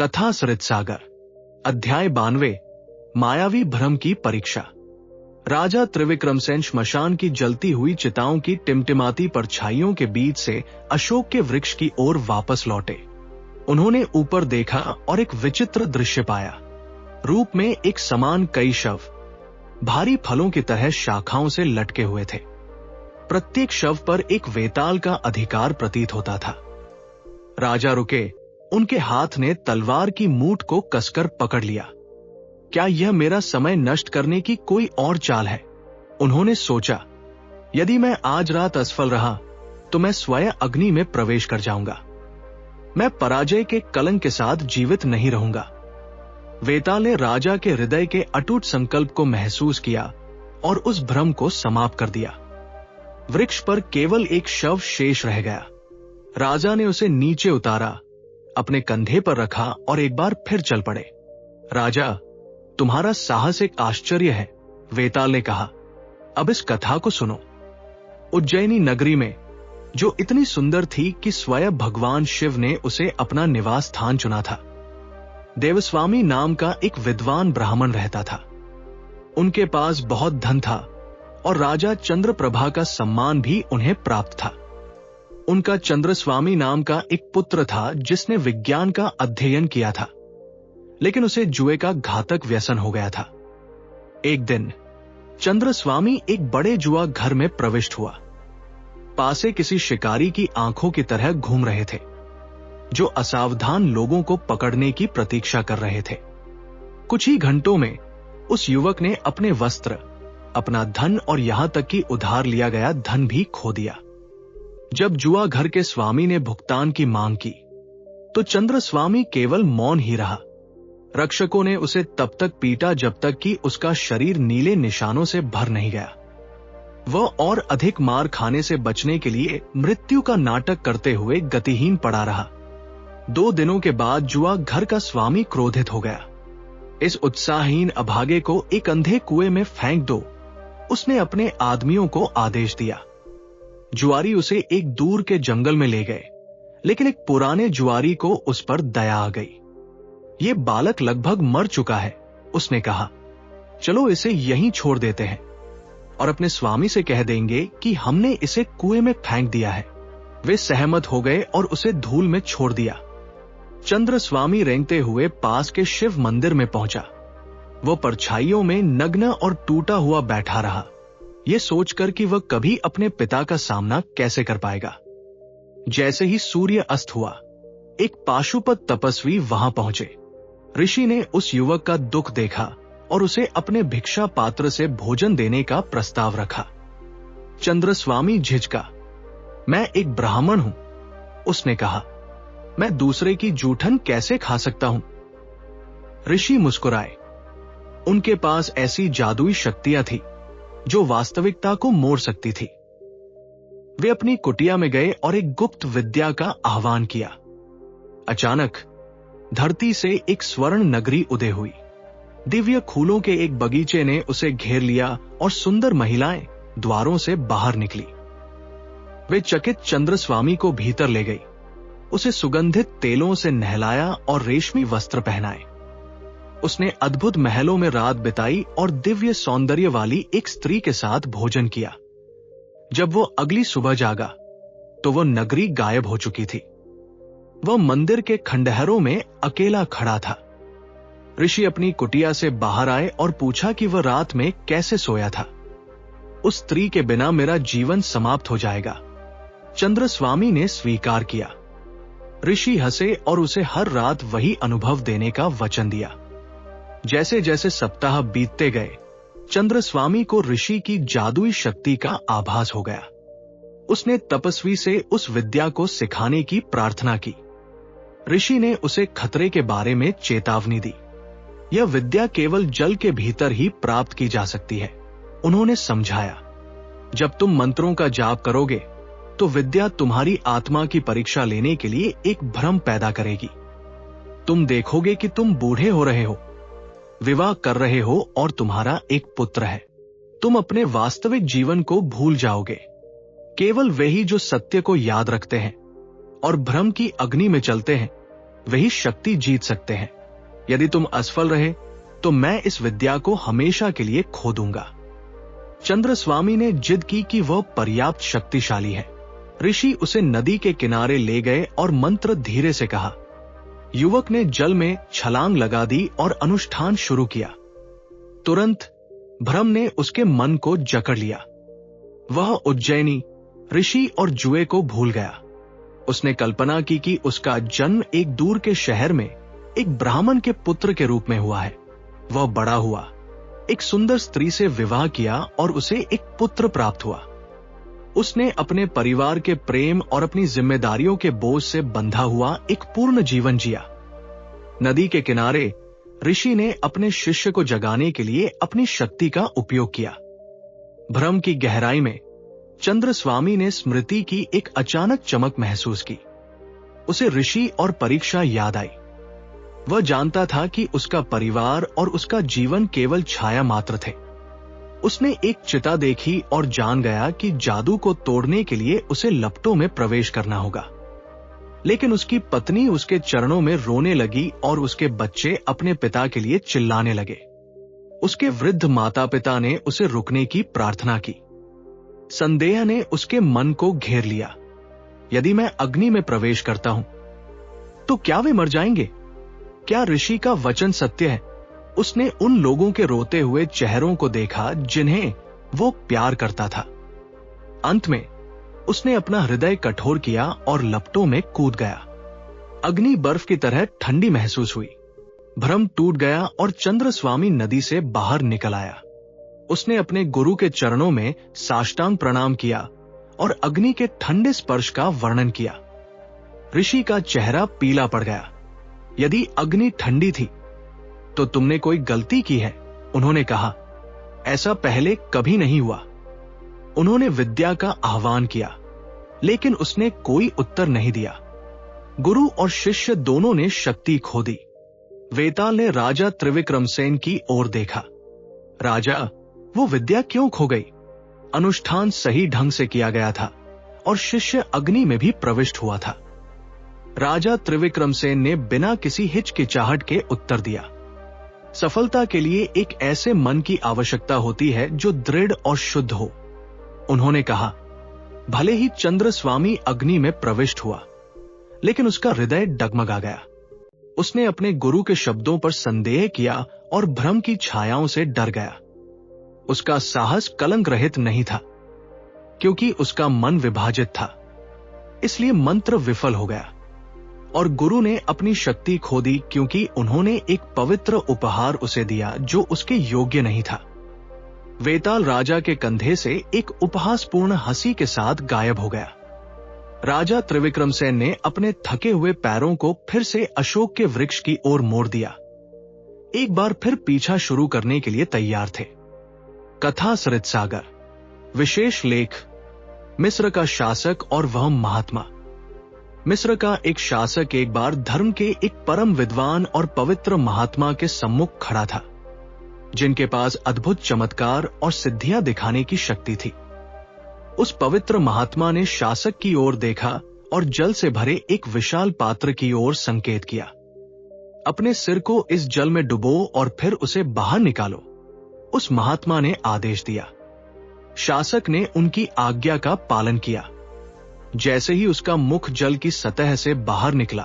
कथा सरितसागर, अध्याय 92, मायावी भ्रम की परीक्षा। राजा त्रिविक्रमसेन श्मशान की जलती हुई चिताओं की टिमटिमाती परछाइयों के बीच से अशोक के वृक्ष की ओर वापस लौटे। उन्होंने ऊपर देखा और एक विचित्र दृश्य पाया। रूप में एक समान कई शव भारी फलों की तरह शाखाओं से लटके हुए थे। प्रत्येक शव पर एक वेताल का अधिकार प्रतीत होता था। राजा रुके। उनके हाथ ने तलवार की मूठ को कसकर पकड़ लिया। क्या यह मेरा समय नष्ट करने की कोई और चाल है? उन्होंने सोचा, यदि मैं आज रात असफल रहा तो मैं स्वयं अग्नि में प्रवेश कर जाऊंगा। मैं पराजय के कलंक के साथ जीवित नहीं रहूंगा। वेताल ने राजा के हृदय के अटूट संकल्प को महसूस किया और उस भ्रम को समाप्त कर दिया। वृक्ष पर केवल एक शव शेष रह गया। राजा ने उसे नीचे उतारा, अपने कंधे पर रखा और एक बार फिर चल पड़े। राजा, तुम्हारा साहस एक आश्चर्य है, वेताल ने कहा। अब इस कथा को सुनो। उज्जैनी नगरी में, जो इतनी सुंदर थी कि स्वयं भगवान शिव ने उसे अपना निवास स्थान चुना था, देवस्वामी नाम का एक विद्वान ब्राह्मण रहता था। उनके पास बहुत धन था और राजा चंद्रप्रभा का सम्मान भी उन्हें प्राप्त था। उनका चंद्रस्वामी नाम का एक पुत्र था जिसने विज्ञान का अध्ययन किया था, लेकिन उसे जुए का घातक व्यसन हो गया था। एक दिन चंद्रस्वामी एक बड़े जुआ घर में प्रविष्ट हुआ। पासे किसी शिकारी की आंखों की तरह घूम रहे थे, जो असावधान लोगों को पकड़ने की प्रतीक्षा कर रहे थे। कुछ ही घंटों में उस युवक ने अपने वस्त्र, अपना धन और यहां तक कि उधार लिया गया धन भी खो दिया। जब जुआ घर के स्वामी ने भुगतान की मांग की तो चंद्रस्वामी केवल मौन ही रहा। रक्षकों ने उसे तब तक पीटा जब तक कि उसका शरीर नीले निशानों से भर नहीं गया। वह और अधिक मार खाने से बचने के लिए मृत्यु का नाटक करते हुए गतिहीन पड़ा रहा। 2 दिनों के बाद जुआ घर का स्वामी क्रोधित हो गया। इस उत्साहहीन अभागे को एक अंधे कुएं में फेंक दो, उसने अपने आदमियों को आदेश दिया। जुआरी उसे एक दूर के जंगल में ले गए, लेकिन एक पुराने जुआरी को उस पर दया आ गई। ये बालक लगभग मर चुका है, उसने कहा। चलो इसे यहीं छोड़ देते हैं और अपने स्वामी से कह देंगे कि हमने इसे कुएं में फेंक दिया है। वे सहमत हो गए और उसे धूल में छोड़ दिया। चंद्रस्वामी रेंगते हुए पास के शिव मंदिर में पहुंचा। वह परछाइयों में नग्न और टूटा हुआ बैठा रहा, यह सोचकर कि वह कभी अपने पिता का सामना कैसे कर पाएगा। जैसे ही सूर्य अस्त हुआ, एक पाशुपत तपस्वी वहां पहुंचे। ऋषि ने उस युवक का दुख देखा और उसे अपने भिक्षा पात्र से भोजन देने का प्रस्ताव रखा। चंद्रस्वामी झिझका। मैं एक ब्राह्मण हूं, उसने कहा। मैं दूसरे की जूठन कैसे खा सकता हूं? ऋषि मुस्कुराए। उनके पास ऐसी जादुई शक्तियां थी जो वास्तविकता को मोड़ सकती थी। वे अपनी कुटिया में गए और एक गुप्त विद्या का आह्वान किया। अचानक धरती से एक स्वर्ण नगरी उदय हुई। दिव्य फूलों के एक बगीचे ने उसे घेर लिया और सुंदर महिलाएं द्वारों से बाहर निकली। वे चकित चंद्रस्वामी को भीतर ले गई, उसे सुगंधित तेलों से नहलाया और रेशमी वस्त्र पहनाए। उसने अद्भुत महलों में रात बिताई और दिव्य सौंदर्य वाली एक स्त्री के साथ भोजन किया। जब वो अगली सुबह जागा तो वो नगरी गायब हो चुकी थी। वह मंदिर के खंडहरों में अकेला खड़ा था। ऋषि अपनी कुटिया से बाहर आए और पूछा कि वह रात में कैसे सोया था। उस स्त्री के बिना मेरा जीवन समाप्त हो जाएगा, चंद्रस्वामी ने स्वीकार किया। ऋषि हंसे और उसे हर रात वही अनुभव देने का वचन दिया। जैसे जैसे सप्ताह बीतते गए, चंद्रस्वामी को ऋषि की जादुई शक्ति का आभास हो गया। उसने तपस्वी से उस विद्या को सिखाने की प्रार्थना की। ऋषि ने उसे खतरे के बारे में चेतावनी दी। यह विद्या केवल जल के भीतर ही प्राप्त की जा सकती है, उन्होंने समझाया। जब तुम मंत्रों का जाप करोगे तो विद्या तुम्हारी आत्मा की परीक्षा लेने के लिए एक भ्रम पैदा करेगी। तुम देखोगे कि तुम बूढ़े हो रहे हो, विवाह कर रहे हो और तुम्हारा एक पुत्र है। तुम अपने वास्तविक जीवन को भूल जाओगे। केवल वे ही जो सत्य को याद रखते हैं और भ्रम की अग्नि में चलते हैं, वही शक्ति जीत सकते हैं। यदि तुम असफल रहे तो मैं इस विद्या को हमेशा के लिए खो दूंगा। चंद्रस्वामी ने जिद की कि वह पर्याप्त शक्तिशाली है। ऋषि उसे नदी के किनारे ले गए और मंत्र धीरे से कहा। युवक ने जल में छलांग लगा दी और अनुष्ठान शुरू किया। तुरंत भ्रम ने उसके मन को जकड़ लिया। वह उज्जैनी, ऋषि और जुए को भूल गया। उसने कल्पना की कि उसका जन्म एक दूर के शहर में एक ब्राह्मण के पुत्र के रूप में हुआ है। वह बड़ा हुआ, एक सुंदर स्त्री से विवाह किया और उसे एक पुत्र प्राप्त हुआ। उसने अपने परिवार के प्रेम और अपनी जिम्मेदारियों के बोझ से बंधा हुआ एक पूर्ण जीवन जिया। नदी के किनारे ऋषि ने अपने शिष्य को जगाने के लिए अपनी शक्ति का उपयोग किया। भ्रम की गहराई में चंद्रस्वामी ने स्मृति की एक अचानक चमक महसूस की। उसे ऋषि और परीक्षा याद आई। वह जानता था कि उसका परिवार और उसका जीवन केवल छाया मात्र थे। उसने एक चिता देखी और जान गया कि जादू को तोड़ने के लिए उसे लपटों में प्रवेश करना होगा। लेकिन उसकी पत्नी उसके चरणों में रोने लगी और उसके बच्चे अपने पिता के लिए चिल्लाने लगे। उसके वृद्ध माता पिता ने उसे रुकने की प्रार्थना की। संदेह ने उसके मन को घेर लिया। यदि मैं अग्नि में प्रवेश करता हूं तो क्या वे मर जाएंगे? क्या ऋषि का वचन सत्य है? उसने उन लोगों के रोते हुए चेहरों को देखा जिन्हें वो प्यार करता था। अंत में उसने अपना हृदय कठोर किया और लपटों में कूद गया। अग्नि बर्फ की तरह ठंडी महसूस हुई। भ्रम टूट गया और चंद्रस्वामी नदी से बाहर निकल आया। उसने अपने गुरु के चरणों में साष्टांग प्रणाम किया और अग्नि के ठंडे स्पर्श का वर्णन किया। ऋषि का चेहरा पीला पड़ गया। यदि अग्नि ठंडी थी तो तुमने कोई गलती की है, उन्होंने कहा। ऐसा पहले कभी नहीं हुआ। उन्होंने विद्या का आह्वान किया, लेकिन उसने कोई उत्तर नहीं दिया। गुरु और शिष्य दोनों ने शक्ति खो दी। वेताल ने राजा त्रिविक्रमसेन की ओर देखा। राजा, वो विद्या क्यों खो गई? अनुष्ठान सही ढंग से किया गया था और शिष्य अग्नि में भी प्रविष्ट हुआ था। राजा त्रिविक्रमसेन ने बिना किसी हिचकिचाहट के उत्तर दिया। सफलता के लिए एक ऐसे मन की आवश्यकता होती है जो दृढ़ और शुद्ध हो। उन्होंने कहा, भले ही चंद्रस्वामी अग्नि में प्रविष्ट हुआ, लेकिन उसका हृदय डगमगा गया। उसने अपने गुरु के शब्दों पर संदेह किया और भ्रम की छायाओं से डर गया। उसका साहस कलंक रहित नहीं था, क्योंकि उसका मन विभाजित था। इसलिए मंत्र विफल हो गया और गुरु ने अपनी शक्ति खो दी, क्योंकि उन्होंने एक पवित्र उपहार उसे दिया जो उसके योग्य नहीं था। वेताल राजा के कंधे से एक उपहासपूर्ण हंसी के साथ गायब हो गया। राजा त्रिविक्रमसेन ने अपने थके हुए पैरों को फिर से अशोक के वृक्ष की ओर मोड़ दिया। एक बार फिर पीछा शुरू करने के लिए तैयार थे। कथा सरितसागर। विशेष लेख, मिस्र का शासक और वह महात्मा। मिस्र का एक शासक एक बार धर्म के एक परम विद्वान और पवित्र महात्मा के सम्मुख खड़ा था, जिनके पास अद्भुत चमत्कार और सिद्धियां दिखाने की शक्ति थी। उस पवित्र महात्मा ने शासक की ओर देखा और जल से भरे एक विशाल पात्र की ओर संकेत किया। अपने सिर को इस जल में डुबो और फिर उसे बाहर निकालो, उस महात्मा ने आदेश दिया। शासक ने उनकी आज्ञा का पालन किया। जैसे ही उसका मुख जल की सतह से बाहर निकला,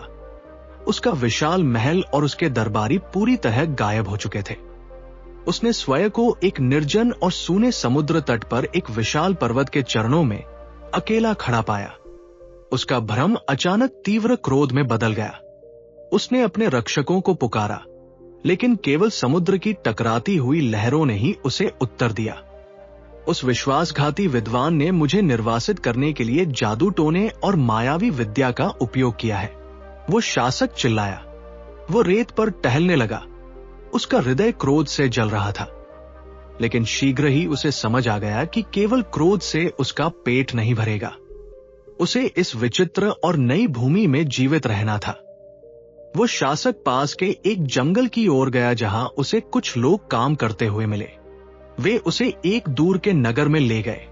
उसका विशाल महल और उसके दरबारी पूरी तरह गायब हो चुके थे। उसने स्वयं को एक निर्जन और सूने समुद्र तट पर एक विशाल पर्वत के चरणों में अकेला खड़ा पाया। उसका भ्रम अचानक तीव्र क्रोध में बदल गया। उसने अपने रक्षकों को पुकारा, लेकिन केवल समुद्र की टकराती हुई लहरों ने ही उसे उत्तर दिया। उस विश्वासघाती विद्वान ने मुझे निर्वासित करने के लिए जादू टोने और मायावी विद्या का उपयोग किया है। वो शासक चिल्लाया। वो रेत पर टहलने लगा। उसका हृदय क्रोध से जल रहा था, लेकिन शीघ्र ही उसे समझ आ गया कि केवल क्रोध से उसका पेट नहीं भरेगा। उसे इस विचित्र और नई भूमि में जीवित रहना था। वो शासक पास के एक जंगल की ओर गया, जहां उसे कुछ लोग काम करते हुए मिले। वे उसे एक दूर के नगर में ले गए।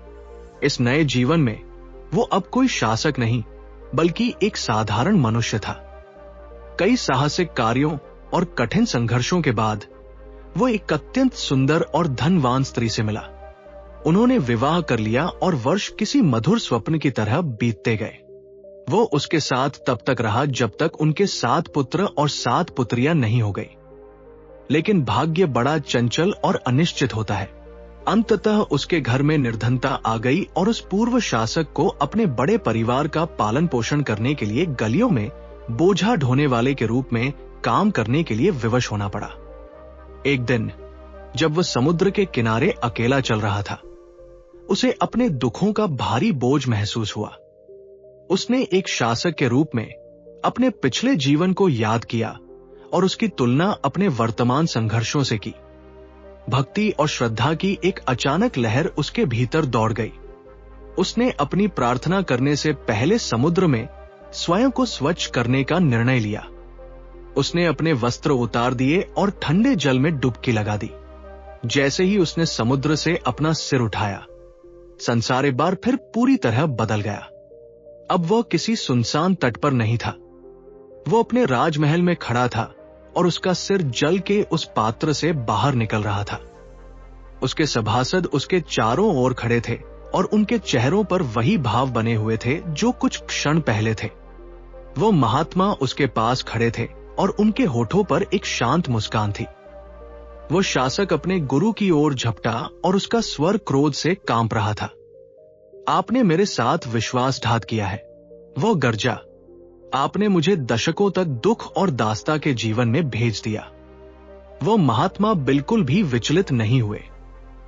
इस नए जीवन में वो अब कोई शासक नहीं, बल्कि एक साधारण मनुष्य था। कई साहसिक कार्यों और कठिन संघर्षों के बाद वो एक अत्यंत सुंदर और धनवान स्त्री से मिला। उन्होंने विवाह कर लिया और वर्ष किसी मधुर स्वप्न की तरह बीतते गए। वो उसके साथ तब तक रहा जब तक उनके 7 पुत्र और 7 पुत्रियां नहीं हो गई। लेकिन भाग्य बड़ा चंचल और अनिश्चित होता है। अंततः उसके घर में निर्धनता आ गई और उस पूर्व शासक को अपने बड़े परिवार का पालन पोषण करने के लिए गलियों में बोझा ढोने वाले के रूप में काम करने के लिए विवश होना पड़ा। एक दिन जब वह समुद्र के किनारे अकेला चल रहा था, उसे अपने दुखों का भारी बोझ महसूस हुआ। उसने एक शासक के रूप में अपने पिछले जीवन को याद किया और उसकी तुलना अपने वर्तमान संघर्षों से की। भक्ति और श्रद्धा की एक अचानक लहर उसके भीतर दौड़ गई। उसने अपनी प्रार्थना करने से पहले समुद्र में स्वयं को स्वच्छ करने का निर्णय लिया। उसने अपने वस्त्र उतार दिए और ठंडे जल में डुबकी लगा दी। जैसे ही उसने समुद्र से अपना सिर उठाया, संसार एक बार फिर पूरी तरह बदल गया। अब वह किसी सुनसान तट पर नहीं था। वो अपने राजमहल में खड़ा था और उसका सिर जल के उस पात्र से बाहर निकल रहा था। उसके सभासद उसके चारों ओर खड़े थे और उनके चेहरों पर वही भाव बने हुए थे जो कुछ क्षण पहले थे। वो महात्मा उसके पास खड़े थे और उनके होठों पर एक शांत मुस्कान थी। वो शासक अपने गुरु की ओर झपटा और उसका स्वर क्रोध से कांप रहा था। आपने मेरे साथ विश्वासघात किया है, वो गरजा। आपने मुझे दशकों तक दुख और दास्ता के जीवन में भेज दिया। वो महात्मा बिल्कुल भी विचलित नहीं हुए।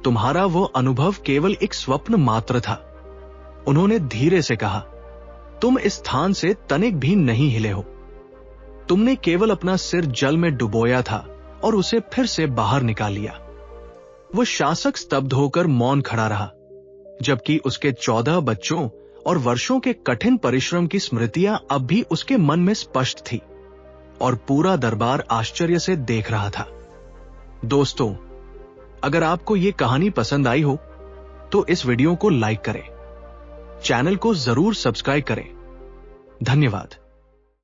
तुम्हारा वो अनुभव केवल एक स्वप्न मात्र था। उन्होंने धीरे से कहा, तुम इस स्थान से तनिक भी नहीं हिले हो। तुमने केवल अपना सिर जल में डुबोया था और उसे फिर से बाहर निकाल लिया। वो शासक स्तब्ध होकर मौन खड़ा रहा, जबकि उसके 14 बच्चों और वर्षों के कठिन परिश्रम की स्मृतियां अब भी उसके मन में स्पष्ट थी और पूरा दरबार आश्चर्य से देख रहा था। दोस्तों, अगर आपको ये कहानी पसंद आई हो तो इस वीडियो को लाइक करें, चैनल को जरूर सब्सक्राइब करें। धन्यवाद।